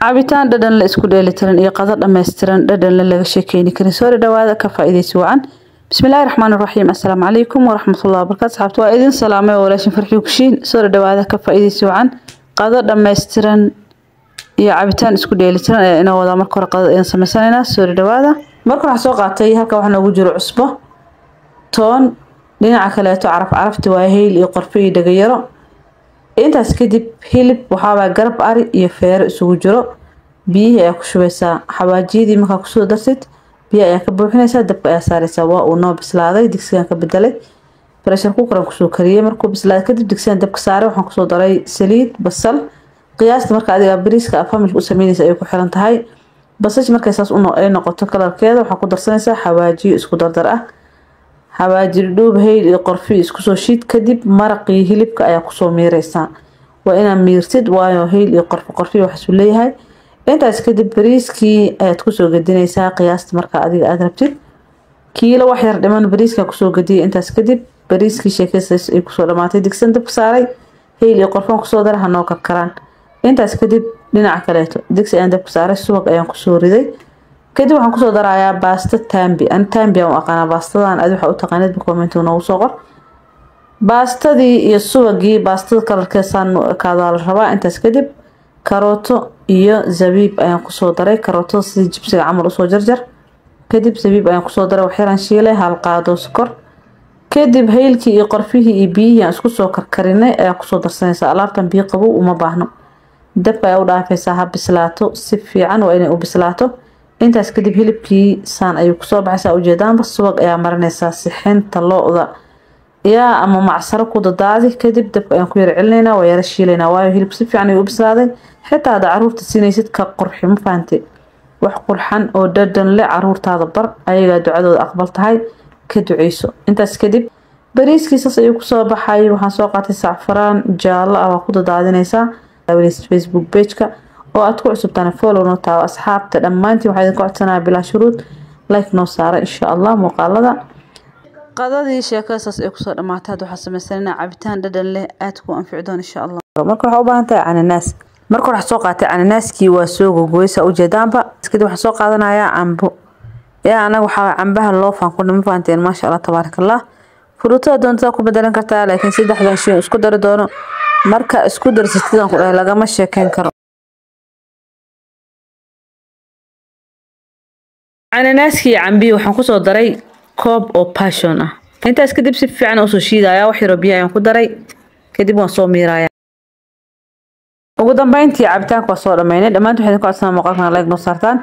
cabitaan dhadhan la isku dheelitiran iyo qadar dhameystiran dhadhan laga sheekeyn karin soo dhawaada ka faa'iideysi wacan bismillaahir rahmaanir rahiim assalaamu calaykum waraxmatullaahi wabarakaatuh saxaabta waa idin salaamay walaashin farxii kushiin soo dhawaada ka faa'iideysi wacan qadar dhameystiran iyo cabitaan isku dheelitiran ee inoo wada marka hore qadar in sameysanaynaa soo dhawaada marka waxa soo qaatay halka waxa noogu jiro cusbo toon dhinaca kale carafti waa heel iyo qorfe iyo dhagayaro intaas kadib hilib waxa garab ari iyo feero isugu jiro biyo ayaa ku shubeysaa xawaajiyadii marka ku soo darsid biyo ayaa ka buuxinaysaa dabka ayaa saaraysaa waa uu noo bislaaday digsigan ka bedelay pressure cooker ku soo kariyay markuu bislaaday kadib digsigan dabka saaray waxaan ku soo daray saliid basal qiyaasta marka adiga bariiska family u sameynaysa ay ku xiran tahay basasha markay saas ay noqoto kalarkeeda waxa ku darsanaysaa xawaajiyo isku dardar ah xawaaji dhuub heel iyo qorfi isku soo shiid kadib maraqii hilibka ayaa ku soo miiraysaa waa inaad miirtid waayo heel iyo qorfi wax isku leeyahay intaas kadib bariiskii ayaad ku soo gadinaysaa qiyaasta marka adiga aad rabtid kiilo wax yar dhiman bariiska ku soo gadiyay intaas kadib bariiskii sheekaysaas ay ku soo dhamaatay digsan dabka saaray heel iyo qorfan ku soo daray hanoo karkaraan intaas kadib dhinaca kale digsi aan dabka saaray subag ayaan ku soo riday kadib waxaan ku soo darayaa baasta tambi aan tambi aan aqaan baastadan aad waxa u taqaanid comment noogu soo qor baastadii iyo subagii baastada kalarkeesan kaada la rabaa intaas kadib karooto iyo zabiib ayaan ku soo daray karooto si jibsiga camal u soo jarjar kadib zabiib ayaan ku soo daray wax yaraan shiilay hal qaado sokor kadib heelkii iyo qorfihii iyo biyihii aan isku soo karkarinay ayaa ku soo darsanaysaa alaabtan biyo qabow uma baahno dabka ayaa u dhaafaysaa ha bislaato si fiican waa inay u bislaato intaas kadib hilibkii saan ayuu ku soo baxaysaa ujeedaanba subag ayaa marinaysaa sixinta lo'da yaa ama macsaro ku dadaadi kadib dabka ayaan ku yar celinaynaa waa yara shiilaynaa waayo hilib si fiican ayuu u bislaaday xitaa hada caruurta siinaysid ka qurxi ma fahanti wax qurxan oo dhadhan leh caruurtaada bar ayagaa ducadooda aqbal tahay ka duceyso intaas kadib bariiskiisas ayuu ku soo baxay waxaan soo qaatay sacfaraan jaallo ah waa ku dadaadinaysaa Facebook page-ka oo aad ku cusubtaan follow noo taawo asxaabta dhammaantiin waxaa idin ku codsanayaa bilaa shuruud like noo saara insha Allah muuqaalada qadadii sheekadaas ay ku soo dhamaatay waxaa sameysanaynaa cabitaan dhadhan leh aad ku anfici doon insha Allah marka waxa u baahan tahay cananaas marka waxa soo qaatay cananaaskii waa soo gogoysa ujeedaanba kadib waxa soo qaadanayaa cambo anaga waxa cambaha loo faan ku dhimo faanteen ma sha Allah tabarakallah fruutada doonta ku bedelan kartaa laakiin saddexdan shay isku dari doono marka isku darsatid ku dhahay lagama sheekeyn karo cananaaskii cambi waxaan ku soo daray koob oo passion ah intaas kadib si fiican u soo shiidaya wax yar biyo ayaan ku daray kadib waan soo miiraya ugu dambeyntii cabitaanka waa soo dhameynay dhammaantood waxaan ku codsanaa muuqaalkan like noo saartaan